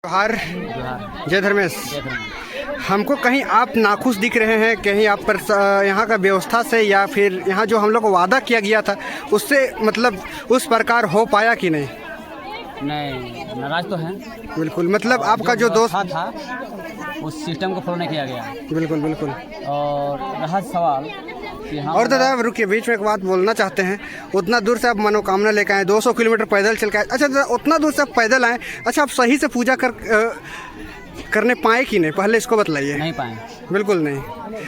जोहार। जय धर्मेश। हमको कहीं आप नाखुश दिख रहे हैं, कहीं आप पर यहाँ का व्यवस्था से या फिर यहाँ जो हम लोग को वादा किया गया था उससे मतलब उस प्रकार हो पाया कि नहीं? नहीं, नाराज तो हैं। बिल्कुल, मतलब आपका जो दोस्त था उस सिस्टम को फॉलो नहीं किया गया। बिल्कुल बिल्कुल। और रहा सवाल कि हम और दादा रुकिए, बीच में एक बात बोलना चाहते हैं। उतना दूर से आप मनोकामना लेकर आए, 200 किलोमीटर पैदल चल के आए। अच्छा दादा, उतना दूर से आप पैदल आए, अच्छा आप सही से पूजा करने पाए कि नहीं, पहले इसको बतलाइए। नहीं पाए। बिल्कुल नहीं।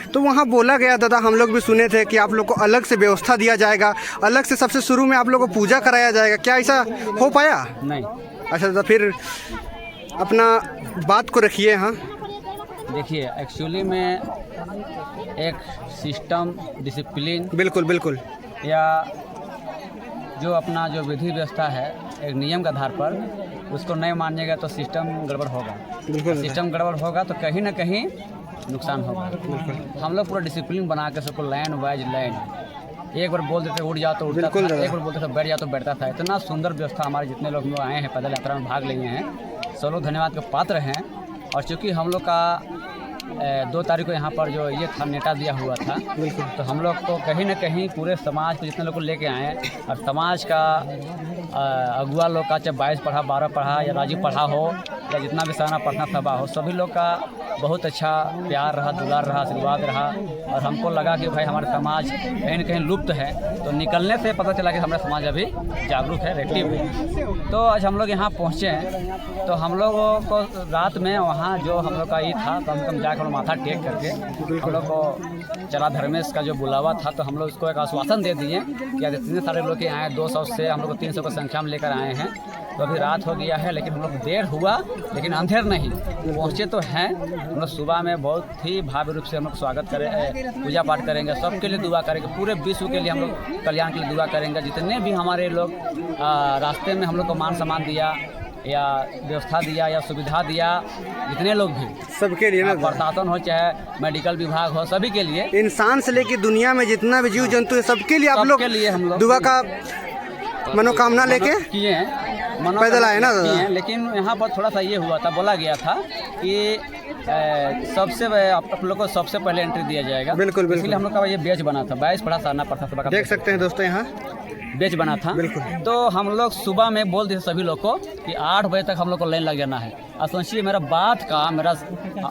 तो वहाँ बोला गया दादा, हम लोग भी सुने थे कि आप लोग को अलग से व्यवस्था दिया जाएगा, अलग से सबसे शुरू में आप लोग को पूजा कराया जाएगा, क्या ऐसा हो पाया? नहीं। अच्छा दादा, फिर अपना बात को रखिए। हाँ देखिए, एक्चुअली में एक सिस्टम, डिसिप्लिन, बिल्कुल बिल्कुल, या जो अपना जो विधि व्यवस्था है एक नियम के आधार पर उसको नहीं मानिएगा तो सिस्टम गड़बड़ होगा। बिल्कुल सिस्टम गड़बड़ होगा तो कहीं ना कहीं नुकसान होगा। हम लोग पूरा डिसिप्लिन बना के सबको लाइन वाइज लाइन, एक बार बोल देते उठ जाओ तो उठता था, एक बार बोलते थे बैठ जाओ तो बैठता था। इतना सुंदर व्यवस्था, हमारे जितने लोग आए हैं पैदल यात्रा में भाग लिए हैं, सब लोग धन्यवाद के पात्र हैं। और चूँकि हम लोग का 2 तारीख को यहाँ पर जो ये था नेता दिया हुआ था, तो हम लोग को कहीं ना कहीं पूरे समाज को जितने लोग को लेके आए हैं, और समाज का अगुआ लोग का, चाहे 22 पढ़ा 12 पढ़ा या राजीव पढ़ा हो या जितना भी साना प्रार्थना सभा हो, सभी लोग का बहुत अच्छा प्यार रहा, दुलार रहा, आशीर्वाद रहा। और हमको लगा कि भाई हमारा समाज कहीं ना कहीं लुप्त है, तो निकलने से पता चला कि हमारा समाज अभी जागरूक है, एक्टिव है। तो आज हम लोग यहाँ पहुँचे हैं, तो हम लोगों को रात में वहाँ जो हम लोग का ये था, कम से कम जाकर माथा टेक करके हम लोग को चला धर्मेश का जो बुलावा था, तो हम लोग उसको एक आश्वासन दे दिए कि अगर इतने सारे लोग आए, 200 से हम लोग को 300 की संख्या में लेकर आए हैं। तो अभी रात हो गया है, लेकिन हम लोग देर हुआ लेकिन अंधेर नहीं, पहुँचे तो हैं। हम लोग सुबह में बहुत ही भव्य रूप से हम लोग स्वागत करें, पूजा पाठ करेंगे, सबके लिए दुआ करेंगे, पूरे विश्व के लिए हम लोग कल्याण के लिए दुआ करेंगे। जितने भी हमारे लोग रास्ते में हम लोग को मान सम्मान दिया या व्यवस्था दिया या सुविधा दिया, जितने लोग भी, सबके लिए ना, प्रशासन हो चाहे मेडिकल विभाग हो, सभी के लिए, इंसान से लेकर दुनिया में जितना भी जीव जंतु है सबके लिए आप लोग के लिए हम लोग दुआ का मनोकामना लेके किए हैं, पैदल आए ना दादा। लेकिन यहाँ पर थोड़ा सा ये हुआ था, बोला गया था कि सबसे आप लोग को सबसे पहले एंट्री दिया जाएगा। बिल्कुल बिल्कुल, इसलिए हम लोग का ये बैच बना था, 22 पढ़ा सारना पढ़ता सभा का, देख सकते हैं दोस्तों यहाँ बैच बना था। बिल्कुल। तो हम लोग सुबह में बोल दिए सभी लोग को कि 8 बजे तक हम लोग को लाइन लग जाना है। और सोचिए, मेरा बात का, मेरा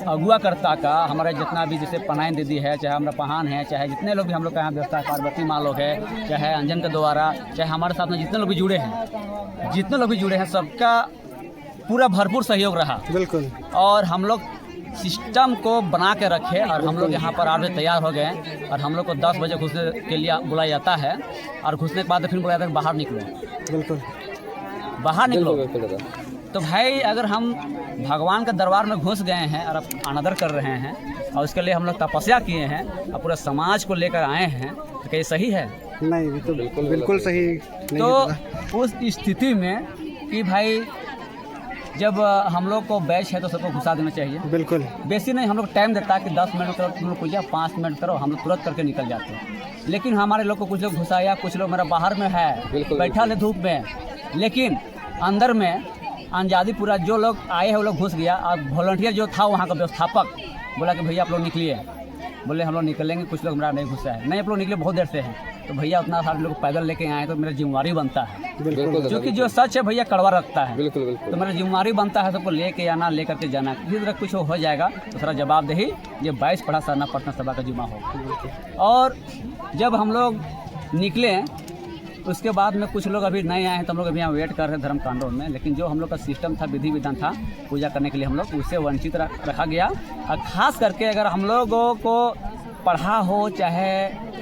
अगुआ करता का, हमारे जितना भी जैसे पनाइन दीदी है, चाहे हमारा पहान है, चाहे जितने लोग भी हम लोग का यहाँ व्यवस्था, पार्वती माँ लोग है, चाहे अंजन के द्वारा, चाहे हमारे साथ में जितने लोग भी जुड़े हैं, सबका पूरा भरपूर सहयोग रहा। बिल्कुल। और हम लोग सिस्टम को बना के रखे, और हम लोग यहाँ पर 8 बजे तैयार हो गए, और हम लोग को 10 बजे घुसने के लिए बुलाया जाता है, और घुसने के बाद फिर बुलाया जाता है बाहर निकलो। बिल्कुल, बाहर निकलो। तो भाई, अगर हम भगवान के दरबार में घुस गए हैं और अनादर कर रहे हैं, और उसके लिए हम लोग तपस्या किए हैं और पूरे समाज को लेकर आए हैं, तो क्या ये सही है? नहीं, तो बिल्कुल सही नहीं। तो उस स्थिति में कि भाई जब हम लोग को बैच है तो सबको घुसा देना चाहिए। बिल्कुल। बेसी नहीं, हम लोग टाइम देता है कि 10 मिनट करो, तुम लोग पूजा 5 मिनट करो, हम लोग तुरंत करके निकल जाते हैं। लेकिन हमारे लोग को कुछ लोग घुसाया, कुछ लोग मेरा बाहर में है, बैठा ले धूप में, लेकिन अंदर में आज़ादी पूरा जो लोग आए हैं वो लोग घुस गया। और वॉलंटियर जो था वहाँ का व्यवस्थापक बोला कि भैया आप लोग निकलिए। बोले हम लोग निकलेंगे, कुछ लोग मेरा नहीं घुसा है, नहीं आप लोग निकले बहुत देर से हैं। तो भैया उतना सारे लोग पैदल लेके आए तो मेरा जिम्मेवारी बनता है, क्योंकि जो सच है भैया कड़वा रखता है। बिल्कुल। तो मेरा जिम्मेवारी बनता है सबको लेके आना, लेकर के जाना। किसी तरह कुछ हो जाएगा तो सारा जवाबदेही ये 22 पढ़ा सारना पढ़ना सभा का जिम्मा होगा। और जब हम लोग निकले उसके बाद में कुछ लोग अभी नए आए हैं, तो हम लोग अभी यहाँ वेट कर रहे हैं धर्म कांडों में। लेकिन जो हम लोग का सिस्टम था, विधि विधान था पूजा करने के लिए, हम लोग उससे वंचित रखा गया। और ख़ास करके अगर हम लोगों को पढ़ा हो चाहे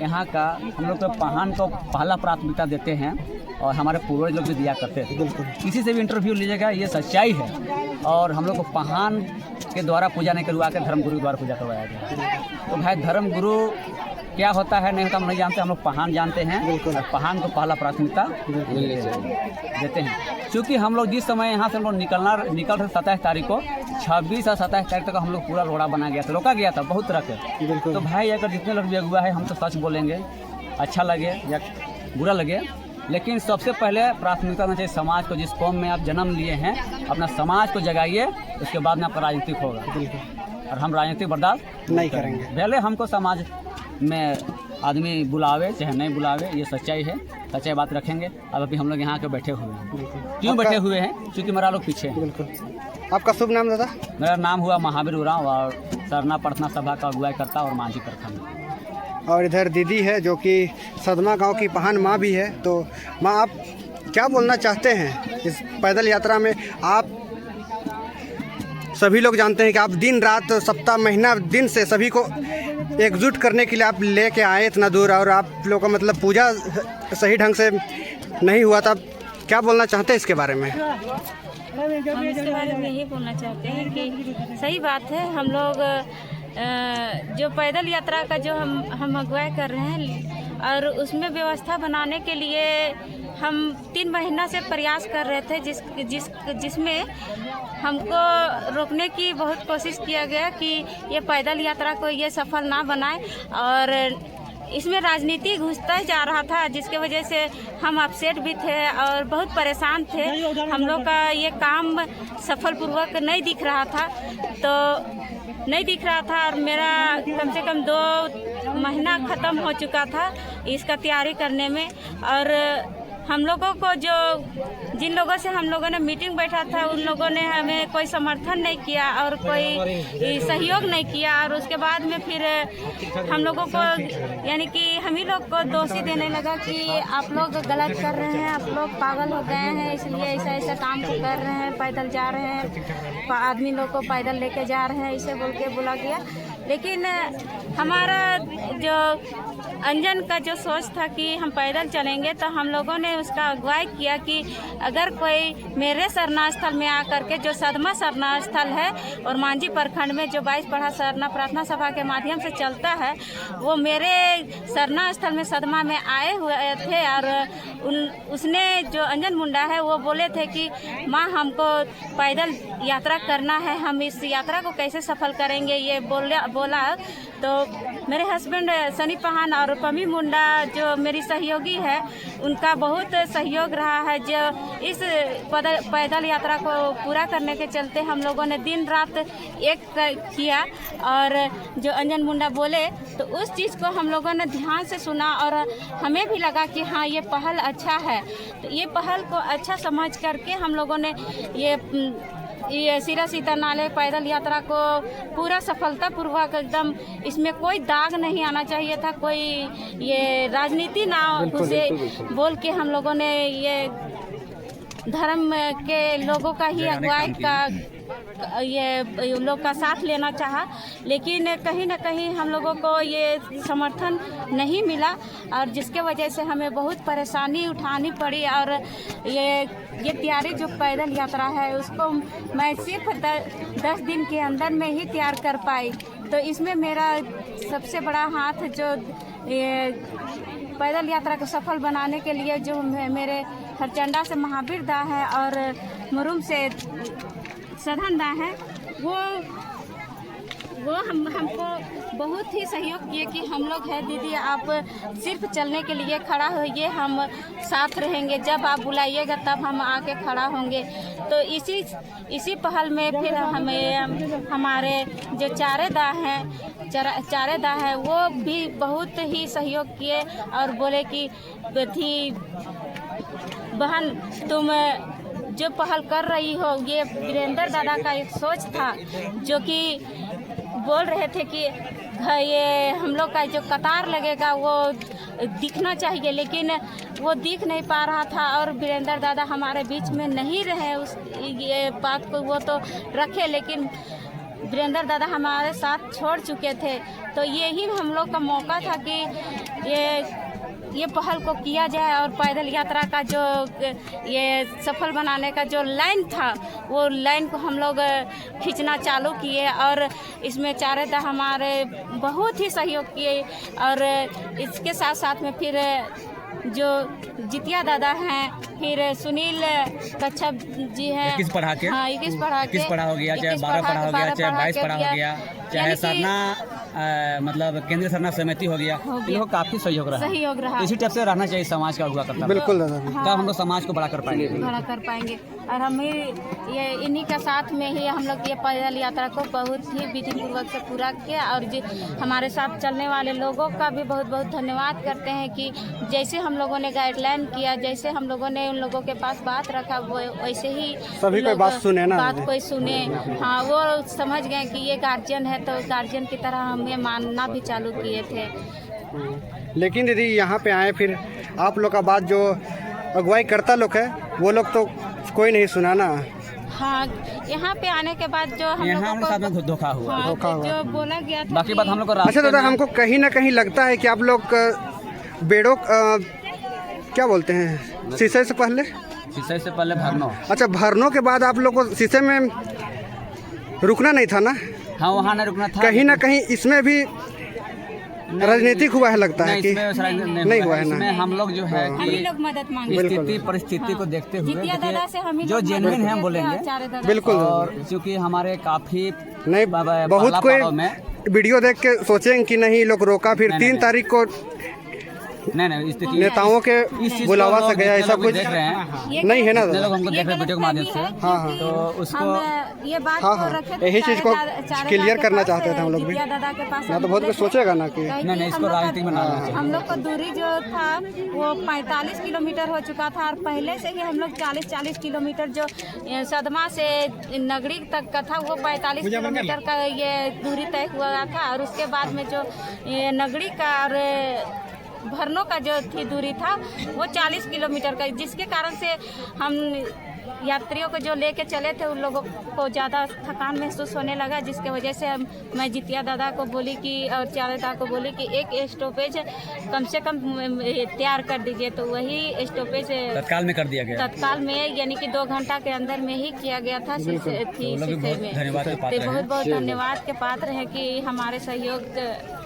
यहाँ का, हम लोग तो पहान को पहला प्राथमिकता देते हैं, और हमारे पूर्वज लोग भी दिया करते थे। बिल्कुल। किसी से भी इंटरव्यू लीजिएगा, ये सच्चाई है। और हम लोग को पहान के द्वारा पूजा नहीं करवा के धर्म गुरु के द्वारा पूजा करवाया गया। तो भाई धर्म गुरु क्या होता है नहीं होता हम नहीं जानते, हम लोग पहान जानते हैं, और पहान को पहला प्राथमिकता देते हैं। क्योंकि हम लोग जिस समय यहाँ से हम लोग निकल रहे 27 तारीख को, 26 और 27 तारीख तक हम लोग पूरा रोड़ा बना गया था, रोका गया था बहुत तरह के। तो भाई अगर जितने लोग भी अगुआ है, हम तो सच बोलेंगे, अच्छा लगे या बुरा लगे, लेकिन सबसे पहले प्राथमिकता होना चाहिए समाज को। जिस कौम में आप जन्म लिए हैं, अपना समाज को जगाइए, उसके बाद में आपका राजनीतिक होगा। और हम राजनीतिक बर्दाश्त नहीं करेंगे। पहले हमको समाज में आदमी बुलावे चाहे नहीं बुलावे, ये सच्चाई है, सच्चाई बात रखेंगे। अब अभी हम लोग यहाँ के बैठे हुए हैं। क्यों बैठे हुए हैं? क्योंकि मेरा लोग पीछे हैं। बिल्कुल। आपका शुभ नाम दादा? मेरा नाम हुआ महावीर उरांव और सरना प्रार्थना सभा का अगुवाई करता और मांझी प्रखंड। और इधर दीदी है जो कि सदमा गांव की पहन माँ भी है। तो माँ, आप क्या बोलना चाहते हैं इस पैदल यात्रा में? आप सभी लोग जानते हैं कि आप दिन रात, सप्ताह, महीना, दिन से सभी को एकजुट करने के लिए आप लेके आए इतना दूर, और आप लोग का मतलब पूजा सही ढंग से नहीं हुआ था। क्या बोलना चाहते हैं इसके बारे में? हम इसके बारे में यही बोलना चाहते हैं कि सही बात है, हम लोग जो पैदल यात्रा का जो हम अगुवाई कर रहे हैं और उसमें व्यवस्था बनाने के लिए हम 3 महीना से प्रयास कर रहे थे, जिसमें हमको रोकने की बहुत कोशिश किया गया कि ये पैदल यात्रा को ये सफल ना बनाए, और इसमें राजनीति घुसता ही जा रहा था, जिसके वजह से हम अपसेट भी थे और बहुत परेशान थे। हम लोग का ये काम सफलपूर्वक नहीं दिख रहा था, और मेरा कम से कम 2 महीना ख़त्म हो चुका था इसका तैयारी करने में। और हम लोगों को जिन लोगों से हम लोगों ने मीटिंग बैठा था, उन लोगों ने हमें कोई समर्थन नहीं किया और कोई सहयोग नहीं किया, और उसके बाद में फिर हम लोगों को यानी कि हम ही लोग को दोषी देने लगा कि आप लोग गलत कर रहे हैं, आप लोग पागल हो गए हैं, इसलिए ऐसा काम कर रहे हैं, पैदल जा रहे हैं, आदमी लोग को पैदल लेके जा रहे हैं, इसे बोल के बोला गया। लेकिन हमारा जो अंजन का जो सोच था कि हम पैदल चलेंगे, तो हम लोगों ने उसका अगुवाई किया कि अगर कोई मेरे सरना स्थल में आकर के, जो सदमा सरना स्थल है और मांझी प्रखंड में जो 22 पढ़ा सरना प्रार्थना सभा के माध्यम से चलता है, वो मेरे सरना स्थल में सदमा में आए हुए थे, और उसने जो अंजन मुंडा है वो बोले थे कि माँ, हमको पैदल यात्रा करना है, हम इस यात्रा को कैसे सफल करेंगे, ये बोला। तो मेरे हस्बैंड सनी पहान और पमी मुंडा जो मेरी सहयोगी है, उनका बहुत सहयोग रहा है। जो इस पैदल यात्रा को पूरा करने के चलते हम लोगों ने दिन रात एक किया, और जो अंजन मुंडा बोले तो उस चीज़ को हम लोगों ने ध्यान से सुना, और हमें भी लगा कि हाँ, ये पहल अच्छा है। तो ये पहल को अच्छा समझ करके हम लोगों ने ये सिरा सीता नाले पैदल यात्रा को पूरा सफलतापूर्वक, एकदम इसमें कोई दाग नहीं आना चाहिए था, कोई ये राजनीति ना घुसे बोल के हम लोगों ने ये धर्म के लोगों का ही अगुवाई का ये लोग का साथ लेना चाहा। लेकिन कहीं ना कहीं हम लोगों को ये समर्थन नहीं मिला, और जिसके वजह से हमें बहुत परेशानी उठानी पड़ी। और ये तैयारी जो पैदल यात्रा है, उसको मैं सिर्फ 10 दिन के अंदर में ही तैयार कर पाई। तो इसमें मेरा सबसे बड़ा हाथ जो ये पैदल यात्रा को सफल बनाने के लिए जो मेरे हरचंडा से महावीर दा है और मुरुम से सधन दा है, वो हमको बहुत ही सहयोग किए कि हम लोग हैं दीदी, आप सिर्फ चलने के लिए खड़ा होइए, हम साथ रहेंगे, जब आप बुलाइएगा तब हम आके खड़ा होंगे। तो इसी पहल में फिर हमारे जो चारेदा है वो भी बहुत ही सहयोग किए और बोले कि थी बहन, तुम जो पहल कर रही हो, ये वीरेंद्र दादा का एक सोच था, जो कि बोल रहे थे कि ये हम लोग का जो कतार लगेगा वो दिखना चाहिए, लेकिन वो दिख नहीं पा रहा था। और वीरेंद्र दादा हमारे बीच में नहीं रहे, ये बात को वो तो रखे, लेकिन वीरेंद्र दादा हमारे साथ छोड़ चुके थे। तो यही हम लोग का मौका था कि ये पहल को किया जाए, और पैदल यात्रा का जो ये सफल बनाने का जो लाइन था, वो लाइन को हम लोग खींचना चालू किए, और इसमें चारेदा हमारे बहुत ही सहयोग किए। और इसके साथ साथ में फिर जो जितिया दादा हैं, फिर सुनील कच्छप जी हैं, 21 पढ़ा के, हाँ 21 पढ़ा हो गया, चाहे 12 पढ़ा हो गया, चाहे 22 पढ़ा हो गया, चाहे सरना मतलब केंद्रीय सरना समिति हो गया, इन लोग काफी सहयोग रहा। इसी टाइप से रहना चाहिए समाज का हुआ करता। बिल्कुल दादा, तब हम लोग समाज को बड़ा कर पाएंगे। और हम ही ये इन्हीं का साथ में ही हम लोग ये पैदल यात्रा को बहुत ही विधि पूर्वक से पूरा किया। और हमारे साथ चलने वाले लोगों का भी बहुत बहुत धन्यवाद करते हैं कि जैसे हम लोगों ने गाइडलाइन किया, जैसे हम लोगों ने उन लोगों के पास बात रखा, वो वैसे ही सभी कोई बात सुने ना, बात कोई सुने। हाँ, वो समझ गए कि ये गार्जियन है तो गार्जियन की तरह हमें मानना भी चालू किए थे। लेकिन दीदी यहाँ पे आए फिर आप लोग का बात जो अगुवाई करता लोग है वो लोग तो कोई नहीं सुना ना। हाँ, यहाँ पे आने के बाद जो हम यहाँ लोगों साथ में धोखा हुआ। जो बोला गया था, बाकी बात हम लोग को अच्छा दादा, हमको कहीं ना कहीं लगता है कि आप लोग बेड़ों क्या बोलते हैं, शीशे से पहले भरनो। अच्छा, भरनों के बाद आप लोग को शीशे में रुकना नहीं था ना? हाँ, वहाँ नहीं रुकना था। कहीं ना कहीं इसमें भी राजनीतिक हुआ है लगता है कि नहीं हुआ है ना? इसमें हम लोग जो है हम ही लोग मदद मांगे परिस्थिति को देखते हुए जितिया दादा से हम ही जो लोग जेन्युइन मदद है किए थे, बोलेंगे। आचार्य दादा। बिल्कुल, और क्योंकि हमारे काफी नहीं बहुत कोई वीडियो देख के सोचेंगे कि नहीं लोग रोका, फिर 3 तारीख को नहीं स्थिति नेताओं के बुलावा से गया, ऐसा कुछ देख रहे हैं नहीं है ना? लोग हमको देख रहे हैं वीडियो के माध्यम से। हाँ, तो उसको ये बात हाँ, को हाँ, रखे थे यही चीज़ को चारे क्लियर दादा करना के चाहते पास, थे हम लोग भी। जितिया दादा के पास ना तो बहुत कुछ सोचेगा ना कि नहीं इसको राजनीतिक में ना लाना चाहिए। हम लोग को दूरी जो था वो 45 किलोमीटर हो चुका था। और पहले से ही हम लोग 40 किलोमीटर जो सदमा से नगरी तक का था वो 45 किलोमीटर का ये दूरी तय हुआ था। और उसके बाद में जो ये नगरी का और भरनों का जो थी दूरी था वो 40 किलोमीटर का, जिसके कारण से हम यात्रियों को जो लेके चले थे उन लोगों को ज़्यादा थकान महसूस होने लगा। जिसके वजह से मैं जितिया दादा को बोली कि और चारे दादा को बोली कि एक स्टॉपेज कम से कम तैयार कर दीजिए। तो वही स्टॉपेज तत्काल में कर दिया गया। तत्काल में यानी कि 2 घंटा के अंदर में ही किया गया था। शीशे में बहुत बहुत धन्यवाद के पात्र है कि हमारे सहयोग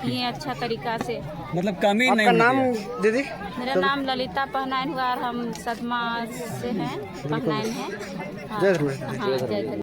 ये अच्छा तरीका से। मतलब कमी नहीं। आपका नाम दीदी? मेरा नाम ललिता पहनाइन हुआ और हम सदमा से हैं, पहनाइन है। जय धर्मेश। हाँ, जय धर्मेश।